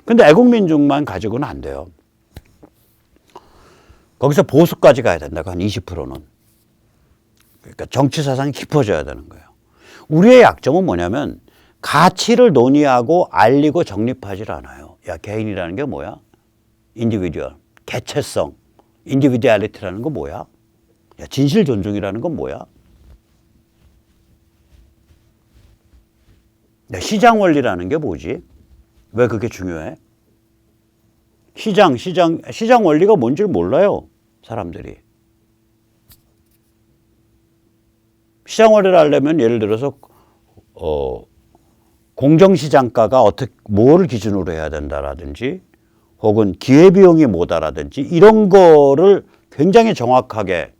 근데 애국민중만 가지고는 안 돼요. 거기서 보수까지 가야 된다고 한 20%는. 그러니까 정치 사상이 깊어져야 되는 거예요. 우리의 약점은 뭐냐면 가치를 논의하고 알리고 정립하지 않아요. 야, 개인이라는 게 뭐야? 인디비듀얼, 개체성, 인디비듀얼리티라는 건 뭐야? 야, 진실 존중이라는 건 뭐야? 야, 시장 원리라는 게 뭐지? 왜 그게 중요해? 시장 원리가 뭔지를 몰라요, 사람들이. 시장 원리를 알려면 예를 들어서 공정시장가가 어떻게 뭐를 기준으로 해야 된다라든지 혹은 기회비용이 뭐다라든지 이런 거를 굉장히 정확하게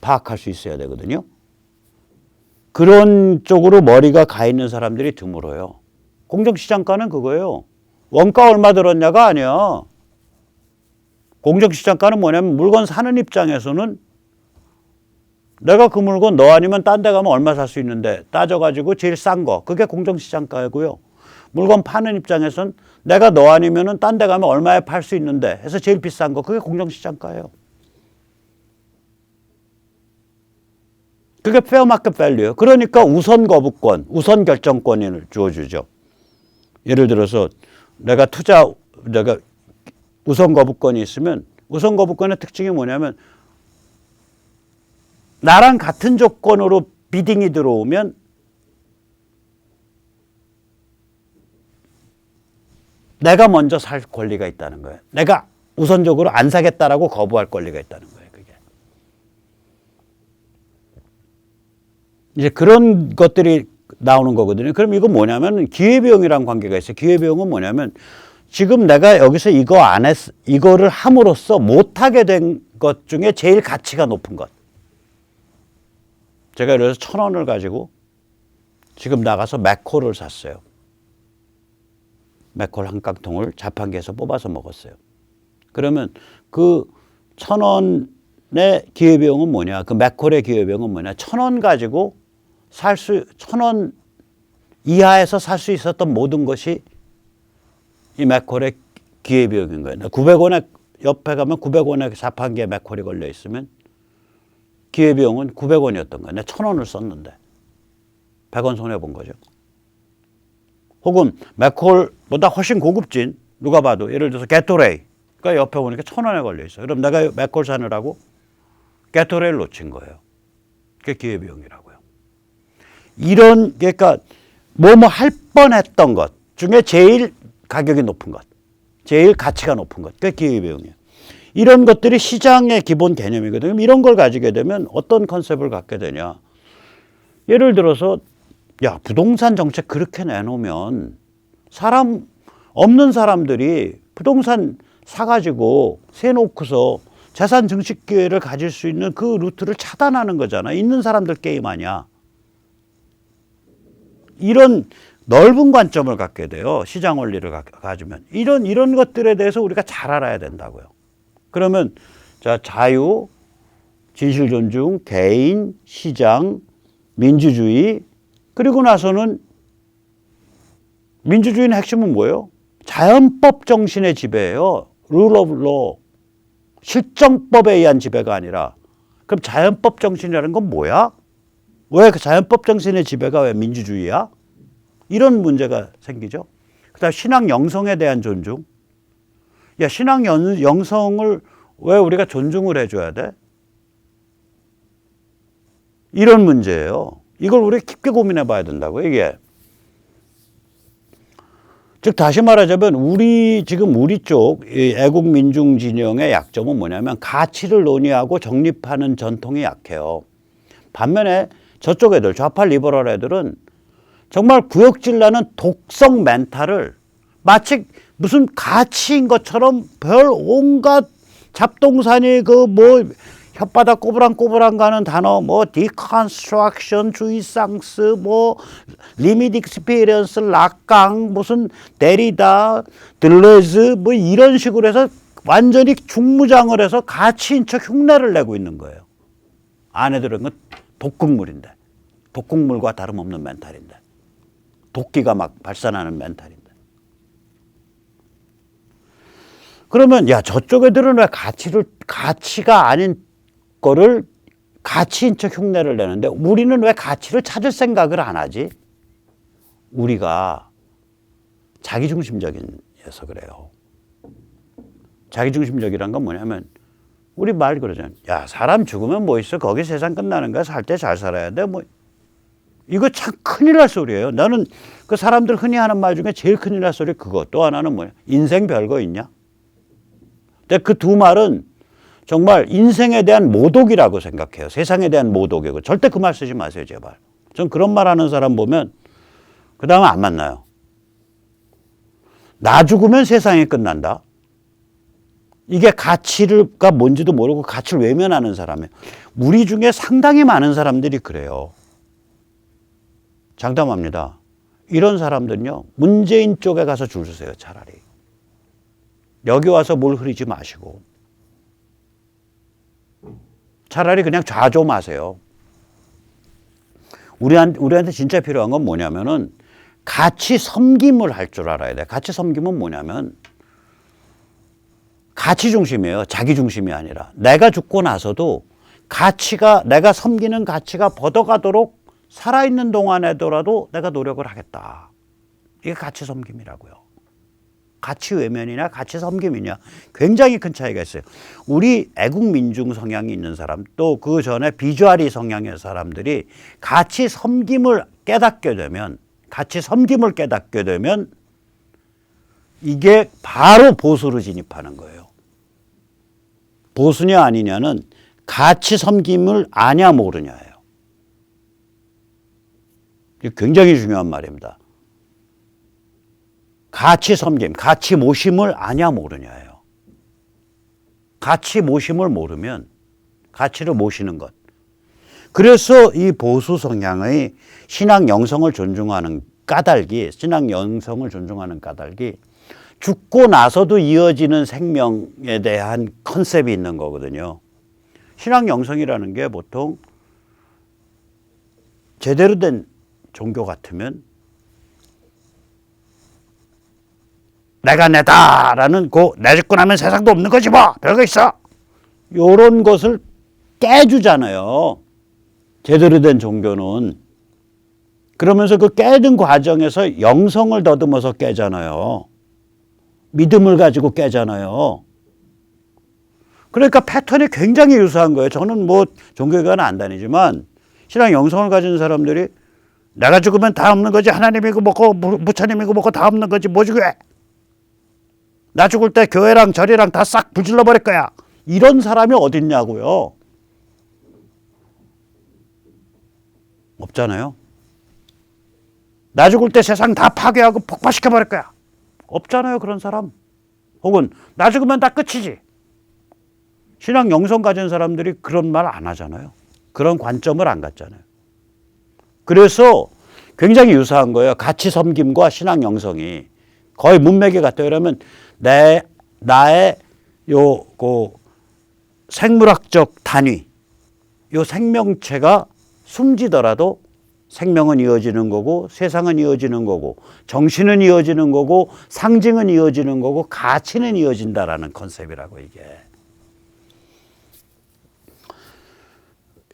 파악할 수 있어야 되거든요. 그런 쪽으로 머리가 가 있는 사람들이 드물어요. 공정시장가는 그거예요. 원가 얼마 들었냐가 아니야. 공정시장가는 뭐냐면 물건 사는 입장에서는 내가 그 물건 너 아니면 딴 데 가면 얼마 살 수 있는데 따져가지고 제일 싼 거. 그게 공정시장가고요. 물건 파는 입장에서는 내가 너 아니면 딴 데 가면 얼마에 팔 수 있는데 해서 제일 비싼 거. 그게 공정시장가예요. 그게 페어 마켓 밸류예요. 그러니까 우선 거부권, 우선 결정권을 주어주죠. 예를 들어서 내가 우선 거부권이 있으면 우선 거부권의 특징이 뭐냐면 나랑 같은 조건으로 비딩이 들어오면 내가 먼저 살 권리가 있다는 거예요. 내가 우선적으로 안 사겠다라고 거부할 권리가 있다는 거예요. 그게. 이제 그런 것들이 나오는 거거든요. 그럼 이건 뭐냐면 기회비용이란 관계가 있어요. 기회비용은 뭐냐면 지금 내가 여기서 이거를 함으로써 못하게 된 것 중에 제일 가치가 높은 것. 제가 예를 들어서 1,000원을 가지고 지금 나가서 맥콜을 샀어요. 맥콜 한 깡통을 자판기에서 뽑아서 먹었어요. 그러면 그 1,000원의 기회비용은 뭐냐? 그 맥콜의 기회비용은 뭐냐? 1,000원 가지고 1,000원 이하에서 살 수 있었던 모든 것이 이 맥콜의 기회비용인 거예요. 900원에 옆에 가면 900원에 자판기에 맥콜이 걸려 있으면 기회비용은 900원이었던 거예요. 내가 1,000원을 썼는데 100원 손해본 거죠. 혹은 맥콜보다 훨씬 고급진 누가 봐도 예를 들어서 게토레이가 옆에 보니까 1,000원에 걸려 있어요. 그럼 내가 맥콜 사느라고 게토레이를 놓친 거예요. 그게 기회비용이라고요. 그러니까 뭐뭐 할 뻔했던 것 중에 제일 가격이 높은 것, 제일 가치가 높은 것, 그게 기회비용이에요. 이런 것들이 시장의 기본 개념이거든요. 이런 걸 가지게 되면 어떤 컨셉을 갖게 되냐. 예를 들어서 야, 부동산 정책 그렇게 내놓으면 없는 사람들이 부동산 사가지고 세놓고서 재산 증식 기회를 가질 수 있는 그 루트를 차단하는 거잖아. 있는 사람들 게임 아니야. 이런 넓은 관점을 갖게 돼요. 시장 원리를 가지면. 이런 것들에 대해서 우리가 잘 알아야 된다고요. 그러면 자유, 진실 존중, 개인, 시장, 민주주의, 그리고 나서는 민주주의의 핵심은 뭐예요? 자연법 정신의 지배예요. rule of law. 실정법에 의한 지배가 아니라. 그럼 자연법 정신이라는 건 뭐야? 왜 그 자연법 정신의 지배가 왜 민주주의야? 이런 문제가 생기죠. 그다음 신앙 영성에 대한 존중. 야, 신앙 영성을 왜 우리가 존중을 해줘야 돼? 이런 문제예요. 이걸 우리가 깊게 고민해 봐야 된다고, 이게. 즉, 다시 말하자면, 우리 쪽, 애국민중 진영의 약점은 뭐냐면, 가치를 논의하고 정립하는 전통이 약해요. 반면에 저쪽 애들, 좌파 리버럴 애들은 정말 구역질 나는 독성 멘탈을 마치 무슨 가치인 것처럼 별 온갖 잡동사니 혓바닥 꼬부랑꼬부랑 가는 단어 디컨스트럭션, 주이상스, 리밋 익스피리언스, 락강, 무슨 데리다, 들레즈 이런 식으로 해서 완전히 중무장을 해서 가치인 척 흉내를 내고 있는 거예요. 안에 들은 건 독극물인데, 독극물과 다름없는 멘탈인데, 도끼가 막 발산하는 멘탈인데. 그러면 야, 저쪽 애들은 왜 가치가 아닌 거를 가치인 척 흉내를 내는데 우리는 왜 가치를 찾을 생각을 안 하지? 우리가 자기중심적인해서 그래요. 자기중심적이란 건 뭐냐면 우리 말 그러잖아요. 야, 사람 죽으면 뭐 있어? 거기 세상 끝나는 거야. 살 때 잘 살아야 돼. 뭐 이거 참 큰일 날 소리예요. 나는 그 사람들 흔히 하는 말 중에 제일 큰일 날 소리 그거. 또 하나는 뭐야? 인생 별거 있냐? 근데 그 두 말은 정말 인생에 대한 모독이라고 생각해요. 세상에 대한 모독이고. 절대 그 말 쓰지 마세요, 제발. 전 그런 말 하는 사람 보면 그 다음에 안 만나요. 나 죽으면 세상이 끝난다. 이게 가치가 뭔지도 모르고 가치를 외면하는 사람이에요. 우리 중에 상당히 많은 사람들이 그래요. 장담합니다. 이런 사람들은요, 문재인 쪽에 가서 줄 서세요, 차라리. 여기 와서 뭘 흐리지 마시고. 차라리 그냥 좌조마세요. 우리한테 진짜 필요한 건 뭐냐면은 가치 섬김을 할 줄 알아야 돼. 가치 섬김은 뭐냐면 가치 중심이에요. 자기 중심이 아니라. 내가 죽고 나서도 내가 섬기는 가치가 뻗어가도록 살아있는 동안에더라도 내가 노력을 하겠다. 이게 가치 섬김이라고요. 가치 외면이냐 가치 섬김이냐 굉장히 큰 차이가 있어요. 우리 애국민중 성향이 있는 사람 또 그 전에 비주아리 성향의 사람들이 가치 섬김을 깨닫게 되면 이게 바로 보수로 진입하는 거예요. 보수냐 아니냐는 가치 섬김을 아냐 모르냐예요. 이게 굉장히 중요한 말입니다. 가치 섬김, 가치 모심을 아냐 모르냐예요. 가치 모심을 모르면 가치를 모시는 것. 그래서 이 보수 성향의 신앙 영성을 존중하는 까닭이 죽고 나서도 이어지는 생명에 대한 컨셉이 있는 거거든요. 신앙 영성이라는 게 보통 제대로 된 종교 같으면 내가 내다라는 내 죽고 나면 세상도 없는 거지 뭐 별거 있어. 요런 것을 깨주잖아요. 제대로 된 종교는. 그러면서 그 깨는 과정에서 영성을 더듬어서 깨잖아요. 믿음을 가지고 깨잖아요. 그러니까 패턴이 굉장히 유사한 거예요. 저는 뭐 종교기관은 안 다니지만 신앙 영성을 가진 사람들이 내가 죽으면 다 없는 거지. 하나님이고 뭐고 부처님이고 뭐고 다 없는 거지. 뭐 죽여. 나 죽을 때 교회랑 절이랑 다 싹 불질러 버릴 거야. 이런 사람이 어딨냐고요. 없잖아요. 나 죽을 때 세상 다 파괴하고 폭파시켜 버릴 거야. 없잖아요, 그런 사람. 혹은 나 죽으면 다 끝이지. 신앙 영성 가진 사람들이 그런 말 안 하잖아요. 그런 관점을 안 갖잖아요. 그래서 굉장히 유사한 거예요. 가치 섬김과 신앙 영성이 거의 문맥이 같아요. 그러면 나의 생물학적 단위, 요 생명체가 숨지더라도 생명은 이어지는 거고 세상은 이어지는 거고 정신은 이어지는 거고 상징은 이어지는 거고 가치는 이어진다라는 컨셉이라고 이게.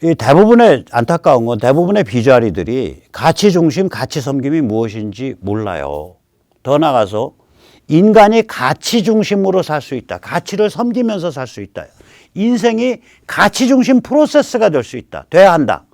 이 대부분의 안타까운 건 대부분의 비주아리들이 가치 중심, 가치 섬김이 무엇인지 몰라요. 더 나아가서 인간이 가치 중심으로 살 수 있다. 가치를 섬기면서 살 수 있다. 인생이 가치 중심 프로세스가 될 수 있다. 돼야 한다.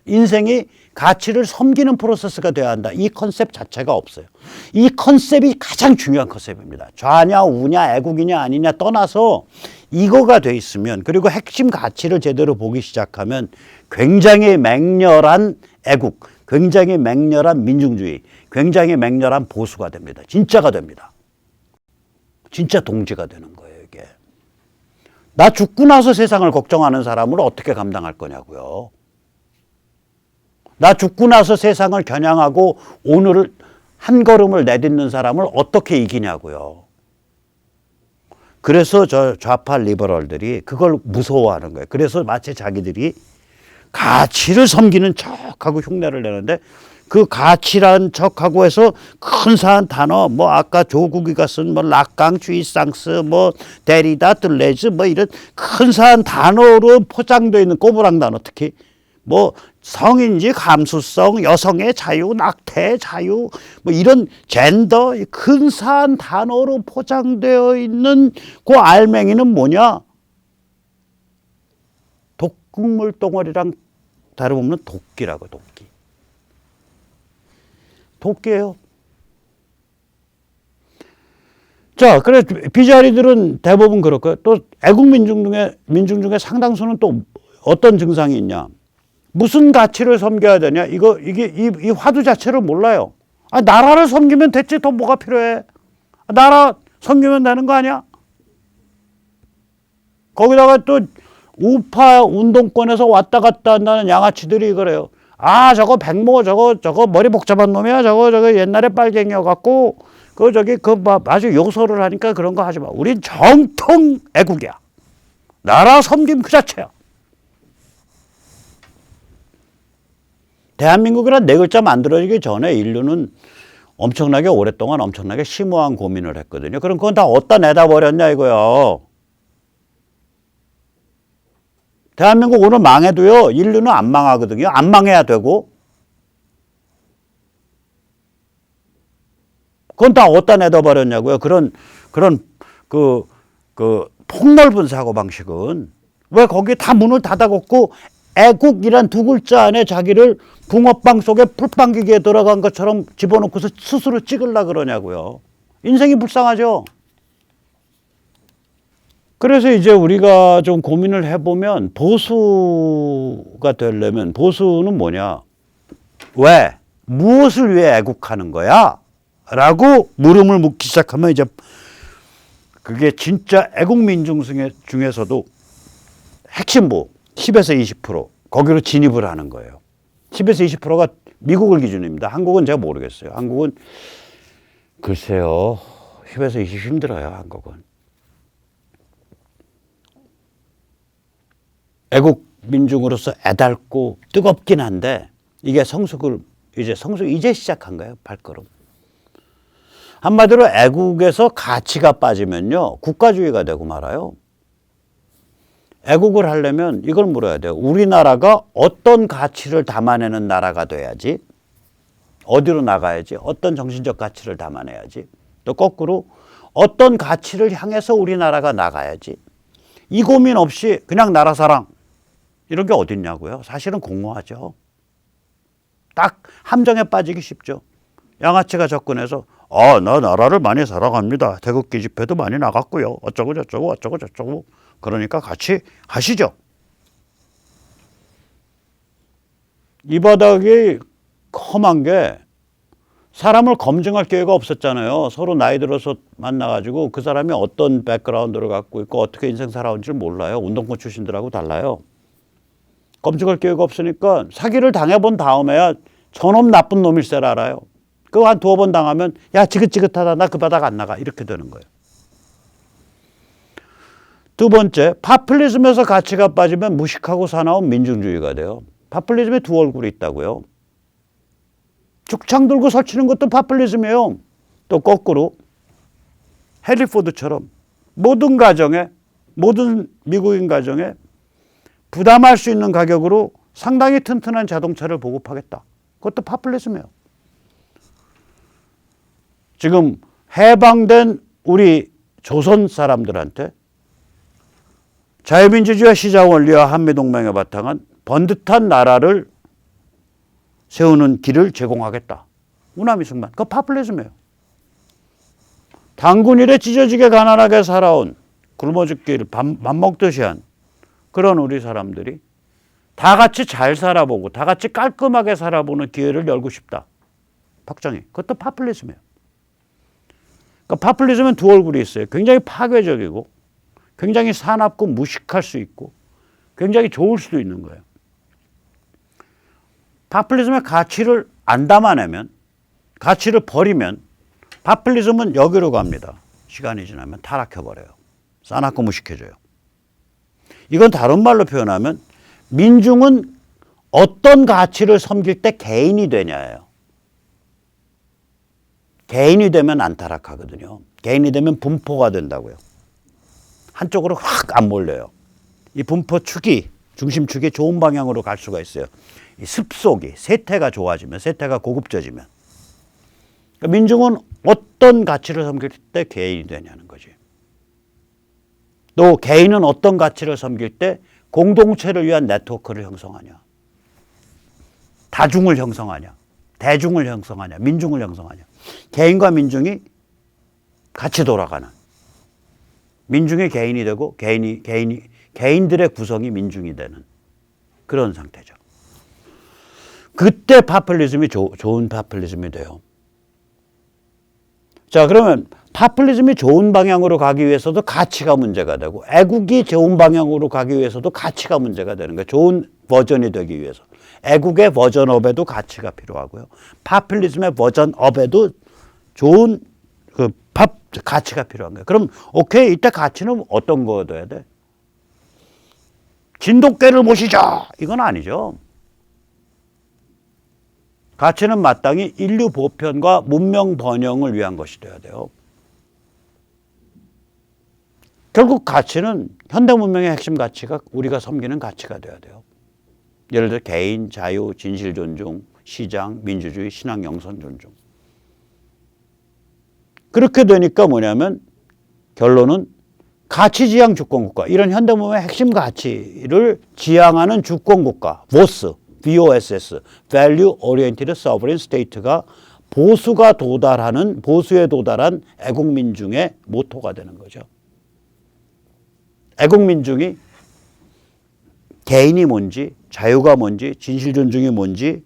인생이 가치를 섬기는 프로세스가 돼야 한다. 이 컨셉 자체가 없어요. 이 컨셉이 가장 중요한 컨셉입니다. 좌냐 우냐 애국이냐 아니냐 떠나서 이거가 돼 있으면 그리고 핵심 가치를 제대로 보기 시작하면 굉장히 맹렬한 애국, 굉장히 맹렬한 민중주의, 굉장히 맹렬한 보수가 됩니다. 진짜가 됩니다. 진짜 동지가 되는 거예요, 이게. 나 죽고 나서 세상을 걱정하는 사람을 어떻게 감당할 거냐고요. 나 죽고 나서 세상을 겨냥하고 오늘을 한 걸음을 내딛는 사람을 어떻게 이기냐고요. 그래서 저 좌파 리버럴들이 그걸 무서워하는 거예요. 그래서 마치 자기들이 가치를 섬기는 척하고 흉내를 내는데 그 가치란 척하고 해서 근사한 단어, 뭐 아까 조국이가 쓴 뭐 락강, 쥐상스, 뭐 데리다, 들레즈 뭐 이런 근사한 단어로 포장되어 있는 꼬부랑 단어, 특히 뭐 성인지 감수성, 여성의 자유, 낙태의 자유, 뭐 이런 젠더 근사한 단어로 포장되어 있는 그 알맹이는 뭐냐? 독극물 덩어리랑 다름없는 도끼라고. 도끼예요. 자, 그래 비자리들은 대부분 그럴 거예요. 또 애국 민중 중에 상당수는 또 어떤 증상이 있냐? 무슨 가치를 섬겨야 되냐? 이 화두 자체를 몰라요. 아, 나라를 섬기면 됐지. 더 뭐가 필요해? 나라 섬기면 되는 거 아니야? 거기다가 또 우파 운동권에서 왔다 갔다 한다는 양아치들이 그래요. 아, 저거 백모, 저거 머리 복잡한 놈이야. 저거 옛날에 빨갱이여갖고, 아주 요소를 하니까 그런 거 하지 마. 우린 정통 애국이야. 나라 섬김 그 자체야. 대한민국이란 네 글자 만들어지기 전에 인류는 엄청나게 오랫동안 엄청나게 심오한 고민을 했거든요. 그럼 그건 다 어디다 내다 버렸냐 이거요. 대한민국 오늘 망해도요, 인류는 안 망하거든요. 안 망해야 되고. 그건 다 어디다 내다 버렸냐고요. 그런 폭넓은 사고방식은. 왜 거기 다 문을 닫아놓고 애국이란 두 글자 안에 자기를 붕어빵 속에 풀빵기기에 들어간 것처럼 집어넣고서 스스로 찍으려고 그러냐고요. 인생이 불쌍하죠. 그래서 이제 우리가 좀 고민을 해보면 보수가 되려면 보수는 뭐냐? 왜? 무엇을 위해 애국하는 거야? 라고 물음을 묻기 시작하면 이제 그게 진짜 애국민중 중에서도 핵심부 10에서 20% 거기로 진입을 하는 거예요. 10에서 20%가 미국을 기준입니다. 한국은 제가 모르겠어요. 한국은 글쎄요. 10에서 20 힘들어요. 한국은. 애국 민중으로서 애달고 뜨겁긴 한데 이게 이제 시작한 거예요. 발걸음. 한마디로 애국에서 가치가 빠지면요. 국가주의가 되고 말아요. 애국을 하려면 이걸 물어야 돼요. 우리나라가 어떤 가치를 담아내는 나라가 돼야지? 어디로 나가야지? 어떤 정신적 가치를 담아내야지? 또 거꾸로 어떤 가치를 향해서 우리나라가 나가야지? 이 고민 없이 그냥 나라 사랑 이런 게 어딨냐고요. 사실은 공허하죠. 딱 함정에 빠지기 쉽죠. 양아치가 접근해서 나 나라를 많이 사랑합니다. 태극기 집회도 많이 나갔고요. 어쩌고 저쩌고 그러니까 같이 하시죠. 이 바닥이 험한 게 사람을 검증할 기회가 없었잖아요. 서로 나이 들어서 만나가지고 그 사람이 어떤 백그라운드를 갖고 있고 어떻게 인생 살아온지를 몰라요. 운동권 출신들하고 달라요. 검증할 기회가 없으니까 사기를 당해본 다음에야 저놈 나쁜 놈일세를 알아요. 그거 한 두어 번 당하면 야 지긋지긋하다 나 그 바닥 안 나가 이렇게 되는 거예요. 두 번째, 파퓰리즘에서 가치가 빠지면 무식하고 사나운 민중주의가 돼요. 파퓰리즘에 두 얼굴이 있다고요. 죽창 들고 설치는 것도 파퓰리즘이에요. 또 거꾸로 해리 포드처럼 모든 가정에 모든 미국인 가정에 부담할 수 있는 가격으로 상당히 튼튼한 자동차를 보급하겠다. 그것도 파퓰리즘이에요. 지금 해방된 우리 조선 사람들한테 자유민주주의와 시장원리와 한미동맹에 바탕한 번듯한 나라를 세우는 길을 제공하겠다. 우나미승만. 그거 파퓰리즘이에요. 단군 이래 찢어지게 가난하게 살아온 굶어 죽기를 밥 먹듯이 한 그런 우리 사람들이 다 같이 잘 살아보고 다 같이 깔끔하게 살아보는 기회를 열고 싶다. 박정희. 그것도 파퓰리즘이에요. 그러니까 파퓰리즘은 두 얼굴이 있어요. 굉장히 파괴적이고 굉장히 사납고 무식할 수 있고 굉장히 좋을 수도 있는 거예요. 파퓰리즘의 가치를 안 담아내면 가치를 버리면 파퓰리즘은 여기로 갑니다. 시간이 지나면 타락해버려요. 싸납고 무식해져요. 이건 다른 말로 표현하면 민중은 어떤 가치를 섬길 때 개인이 되냐예요. 개인이 되면 안타락하거든요. 개인이 되면 분포가 된다고요. 한쪽으로 확 안 몰려요. 이 분포축이, 중심축이 좋은 방향으로 갈 수가 있어요. 이 습속이, 세태가 좋아지면, 세태가 고급져지면. 그러니까 민중은 어떤 가치를 섬길 때 개인이 되냐는 거지. 또 개인은 어떤 가치를 섬길 때 공동체를 위한 네트워크를 형성하냐. 다중을 형성하냐. 대중을 형성하냐. 민중을 형성하냐. 개인과 민중이 같이 돌아가는. 민중이 개인이 되고 개인들의 구성이 민중이 되는 그런 상태죠. 그때 파퓰리즘이 좋은 파퓰리즘이 돼요. 자, 그러면 파퓰리즘이 좋은 방향으로 가기 위해서도 가치가 문제가 되고 애국이 좋은 방향으로 가기 위해서도 가치가 문제가 되는 거예요. 좋은 버전이 되기 위해서. 애국의 버전업에도 가치가 필요하고요. 파퓰리즘의 버전업에도 좋은 가치가 필요한 거예요. 그럼 오케이, 이때 가치는 어떤 거 둬야 돼? 진돗개를 모시자, 이건 아니죠. 가치는 마땅히 인류 보편과 문명 번영을 위한 것이 되어야 돼요. 결국 가치는 현대 문명의 핵심 가치가 우리가 섬기는 가치가 되어야 돼요. 예를 들어 개인, 자유, 진실 존중, 시장, 민주주의, 신앙, 영선 존중. 그렇게 되니까 뭐냐면 결론은 가치지향 주권국가, 이런 현대 문명의 핵심 가치를 지향하는 주권국가, VOS, VOSS, Value Oriented Sovereign State가 보수에 도달한 애국민중의 모토가 되는 거죠. 애국민중이 개인이 뭔지, 자유가 뭔지, 진실존중이 뭔지,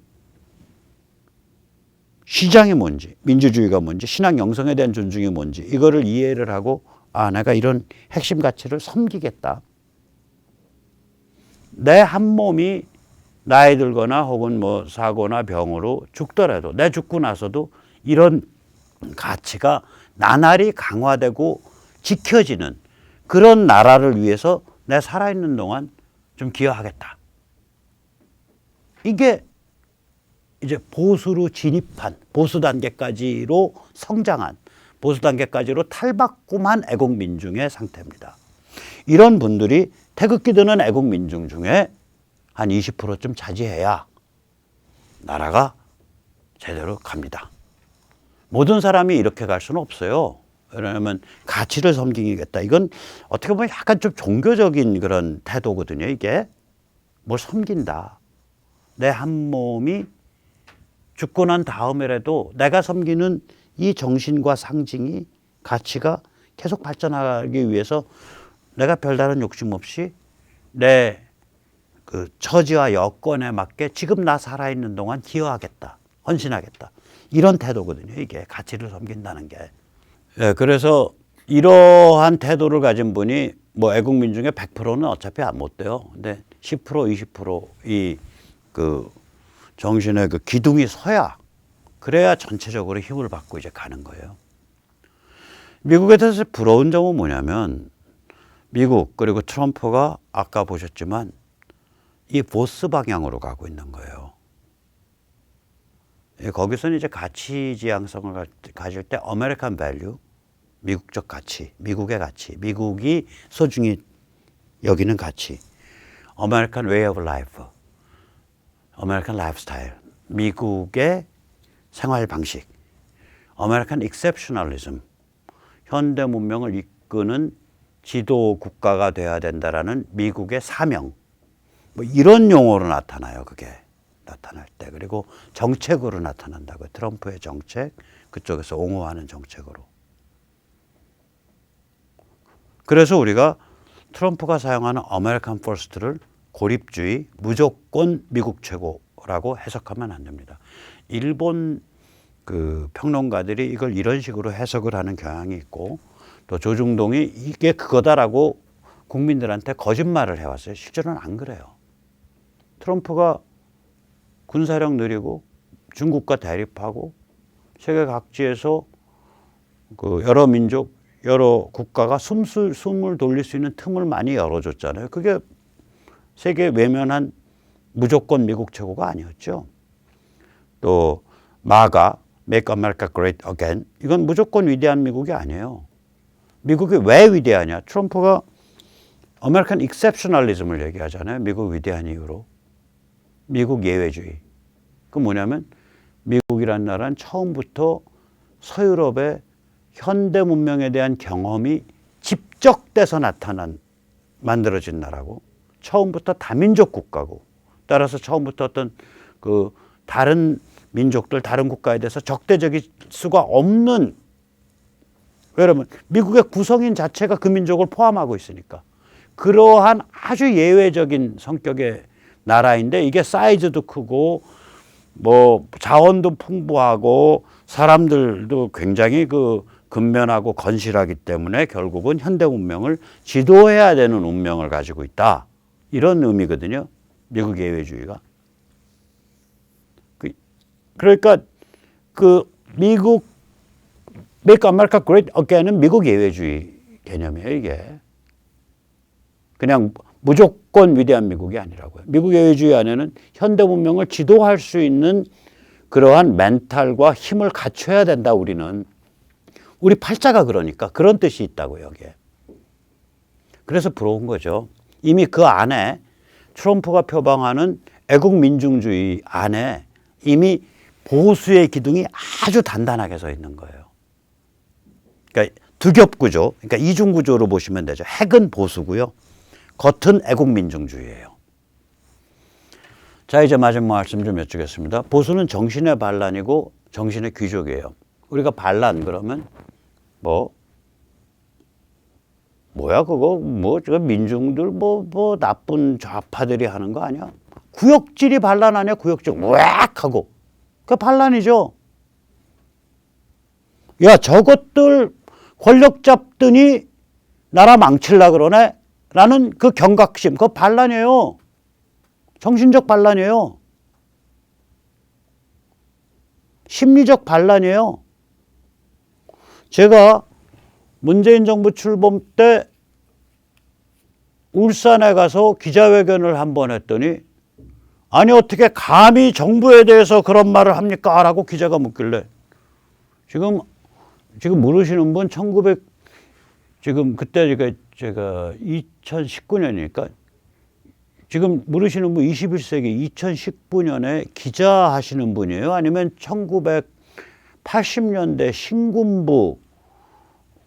시장이 뭔지, 민주주의가 뭔지, 신앙 영성에 대한 존중이 뭔지, 이거를 이해를 하고, 아, 내가 이런 핵심 가치를 섬기겠다. 내 한 몸이 나이 들거나 혹은 뭐 사고나 병으로 죽더라도, 내 죽고 나서도 이런 가치가 나날이 강화되고 지켜지는 그런 나라를 위해서 내 살아있는 동안 좀 기여하겠다. 이게 이제 보수로 진입한, 보수 단계까지로 성장한, 보수 단계까지로 탈바꿈한 애국민중의 상태입니다. 이런 분들이 태극기 드는 애국민중 중에 한 20%쯤 차지해야 나라가 제대로 갑니다. 모든 사람이 이렇게 갈 수는 없어요. 왜냐하면 가치를 섬기겠다. 이건 어떻게 보면 약간 좀 종교적인 그런 태도거든요. 이게 뭘 섬긴다. 내 한 몸이 죽고 난 다음에라도 내가 섬기는 이 정신과 상징이, 가치가 계속 발전하기 위해서 내가 별다른 욕심 없이 내 그 처지와 여건에 맞게 지금 나 살아있는 동안 기여하겠다, 헌신하겠다, 이런 태도거든요. 이게 가치를 섬긴다는 게. 예, 그래서 이러한 태도를 가진 분이 뭐 애국민중의 100%는 어차피 못 돼요. 근데 10%, 20% 그 정신의 그 기둥이 서야, 그래야 전체적으로 힘을 받고 이제 가는 거예요. 미국에 대해서 부러운 점은 뭐냐면, 미국 그리고 트럼프가 아까 보셨지만 이 보스 방향으로 가고 있는 거예요. 거기서는 이제 가치 지향성을 가질 때 아메리칸 밸류, 미국적 가치, 미국의 가치, 미국이 소중히 여기는 가치, 아메리칸 웨이 오브 라이프, 아메리칸 라이프 스타일, 미국의 생활 방식, 아메리칸 익셉셔널리즘, 현대 문명을 이끄는 지도 국가가 돼야 된다라는 미국의 사명, 뭐 이런 용어로 나타나요. 그게 나타날 때. 그리고 정책으로 나타난다고요. 트럼프의 정책, 그쪽에서 옹호하는 정책으로. 그래서 우리가 트럼프가 사용하는 아메리칸 퍼스트를 고립주의, 무조건 미국 최고라고 해석하면 안 됩니다. 일본 그 평론가들이 이걸 이런 식으로 해석을 하는 경향이 있고, 또 조중동이 이게 그거다라고 국민들한테 거짓말을 해왔어요. 실제로는 안 그래요. 트럼프가 군사력 느리고 중국과 대립하고 세계 각지에서 그 여러 민족, 여러 국가가 숨을 돌릴 수 있는 틈을 많이 열어줬잖아요. 그게 세계 외면한 무조건 미국 최고가 아니었죠. 또 마가, Make America Great Again. 이건 무조건 위대한 미국이 아니에요. 미국이 왜 위대하냐? 트럼프가 아메리칸 익셉셔널리즘을 얘기하잖아요. 미국 위대한 이유로. 미국 예외주의. 그 뭐냐면 미국이란 나라는 처음부터 서유럽의 현대 문명에 대한 경험이 집적돼서 만들어진 나라고, 처음부터 다민족 국가고, 따라서 처음부터 어떤 그 다른 민족들, 다른 국가에 대해서 적대적일 수가 없는, 왜냐면 미국의 구성인 자체가 그 민족을 포함하고 있으니까. 그러한 아주 예외적인 성격의 나라인데, 이게 사이즈도 크고 뭐 자원도 풍부하고 사람들도 굉장히 그 근면하고 건실하기 때문에 결국은 현대 문명을 지도해야 되는 운명을 가지고 있다. 이런 의미거든요. 미국 예외주의가. 그러니까 그 미국 Make America Great Again은 미국 예외주의 개념이에요, 이게. 그냥 무조건 위대한 미국이 아니라고요. 미국 예외주의 안에는 현대 문명을 지도할 수 있는 그러한 멘탈과 힘을 갖춰야 된다, 우리는. 우리 팔자가 그러니까 그런 뜻이 있다고요, 여기에. 그래서 부러운 거죠. 이미 그 안에 트럼프가 표방하는 애국민중주의 안에 이미 보수의 기둥이 아주 단단하게 서 있는 거예요. 그러니까 두겹구조, 그러니까 이중구조로 보시면 되죠. 핵은 보수고요. 겉은 애국민중주의예요. 자, 이제 마지막 말씀 좀 여쭙겠습니다. 보수는 정신의 반란이고 정신의 귀족이에요. 우리가 반란 그러면 뭐야 그거 저 민중들 나쁜 좌파들이 하는 거 아니야? 구역질이 반란 아니야? 구역질 우악 하고 그 반란이죠. 야, 저것들 권력 잡더니 나라 망칠라 그러네 라는 그 경각심, 그거 반란이에요. 정신적 반란이에요. 심리적 반란이에요. 제가 문재인 정부 출범 때 울산에 가서 기자회견을 한번 했더니, 아니 어떻게 감히 정부에 대해서 그런 말을 합니까? 라고 기자가 묻길래, 지금 물으시는 분 지금 그때 제가 2019년이니까 지금 물으시는 분 21세기 2019년에 기자 하시는 분이에요? 아니면 1980년대 신군부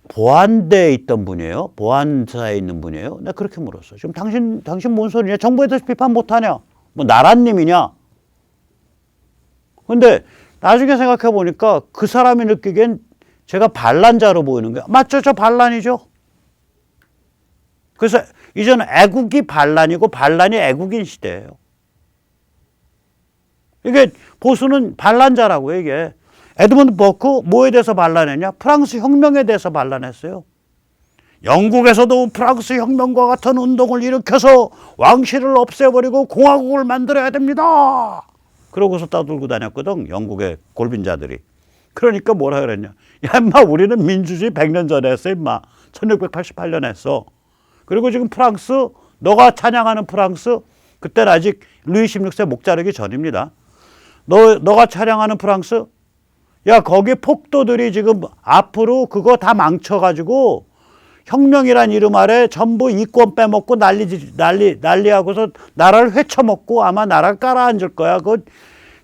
보안대에 있던 분이에요? 보안사에 있는 분이에요? 내가 그렇게 물었어. 지금 당신 뭔 소리냐? 정부에 대해서 비판 못하냐? 뭐 나라님이냐? 근데 나중에 생각해 보니까 그 사람이 느끼기엔 제가 반란자로 보이는 거야. 맞죠? 저 반란이죠. 그래서 이제는 애국이 반란이고 반란이 애국인 시대예요. 이게 보수는 반란자라고요, 이게. 에드먼드 버크 뭐에 대해서 반란했냐? 프랑스 혁명에 대해서 반란했어요. 영국에서도 프랑스 혁명과 같은 운동을 일으켜서 왕실을 없애버리고 공화국을 만들어야 됩니다. 그러고서 따돌고 다녔거든, 영국의 골빈자들이. 그러니까 뭐라 그랬냐? 야, 인마 우리는 민주주의 100년 전에 했어, 인마. 1688년에 했어. 그리고 지금 프랑스, 너가 찬양하는 프랑스, 그때는 아직 루이 16세 목 자르기 전입니다. 너가 찬양하는 프랑스, 야, 거기 폭도들이 지금 앞으로 그거 다 망쳐가지고 혁명이란 이름 아래 전부 이권 빼먹고 난리하고서 나라를 회쳐먹고 아마 나라를 깔아앉을 거야.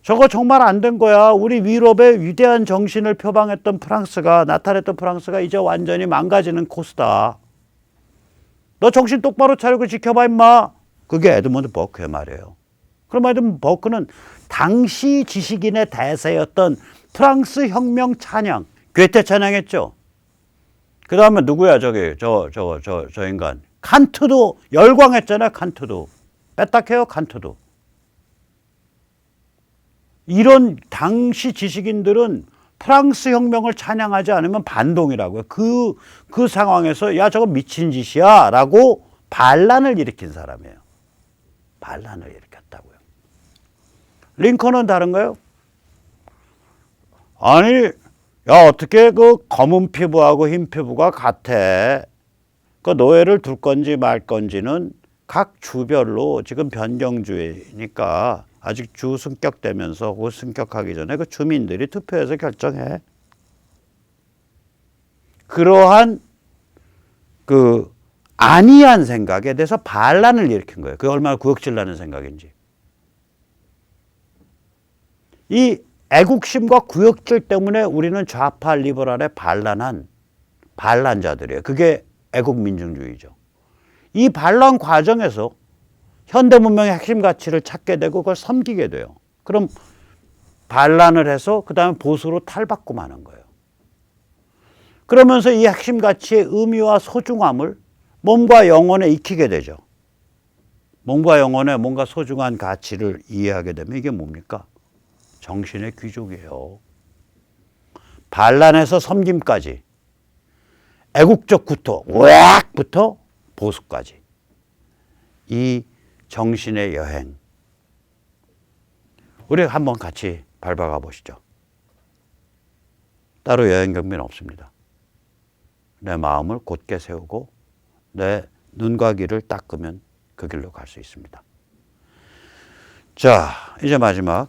저거 정말 안 된 거야. 우리 유럽의 위대한 정신을 표방했던 나타냈던 프랑스가 이제 완전히 망가지는 코스다. 너 정신 똑바로 차리고 지켜봐, 임마. 그게 에드먼드 버크의 말이에요. 그럼 에드먼드 버크는 당시 지식인의 대세였던 프랑스 혁명 찬양, 괴테 찬양했죠. 그 다음에 누구야, 저 인간. 칸트도 열광했잖아요, 칸트도. 빼딱해요, 칸트도. 이런 당시 지식인들은 프랑스 혁명을 찬양하지 않으면 반동이라고요. 그 상황에서 야, 저거 미친 짓이야 라고 반란을 일으킨 사람이에요. 반란을 일으켰다고요. 링컨은 다른가요? 아니, 야, 어떻게 그 검은 피부하고 흰 피부가 같아? 그 노예를 둘 건지 말 건지는 각 주별로 지금 변경주의니까 아직 주 승격되면서 그 승격하기 전에 그 주민들이 투표해서 결정해. 그러한 그 안이한 생각에 대해서 반란을 일으킨 거예요. 그게 얼마나 구역질 나는 생각인지. 이 애국심과 구역질 때문에 우리는 좌파 리버럴에 반란한 반란자들이에요. 그게 애국민중주의죠. 이 반란 과정에서 현대문명의 핵심 가치를 찾게 되고 그걸 섬기게 돼요. 그럼 반란을 해서 그 다음에 보수로 탈바꿈 하는 거예요. 그러면서 이 핵심 가치의 의미와 소중함을 몸과 영혼에 익히게 되죠. 몸과 영혼에 뭔가 소중한 가치를 이해하게 되면 이게 뭡니까? 정신의 귀족이에요. 반란에서 섬김까지, 애국적 구토, 우악부터 보수까지. 이 정신의 여행. 우리 한번 같이 밟아가 보시죠. 따로 여행 경비는 없습니다. 내 마음을 곧게 세우고 내 눈과 귀를 닦으면 그 길로 갈 수 있습니다. 자, 이제 마지막.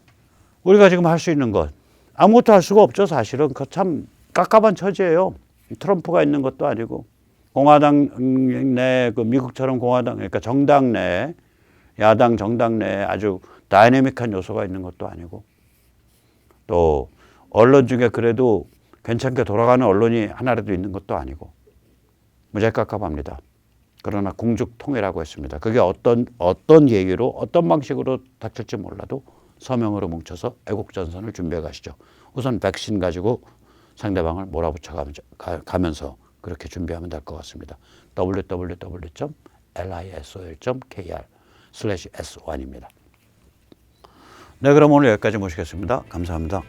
우리가 지금 할 수 있는 것. 아무것도 할 수가 없죠, 사실은. 그 참 깝깝한 처지예요. 트럼프가 있는 것도 아니고, 공화당 내, 그 미국처럼 공화당, 그러니까 정당 내, 야당 정당 내에 아주 다이내믹한 요소가 있는 것도 아니고, 또 언론 중에 그래도 괜찮게 돌아가는 언론이 하나라도 있는 것도 아니고, 무지하게 깝깝합니다. 그러나 궁죽통일하고 했습니다. 그게 어떤 계기로 어떤 방식으로 닥칠지 몰라도 서명으로 뭉쳐서 애국전선을 준비해 가시죠. 우선 백신 가지고 상대방을 몰아붙여 가면서 그렇게 준비하면 될 것 같습니다. www.lisol.kr/s1입니다. 네, 그럼 오늘 여기까지 모시겠습니다. 감사합니다.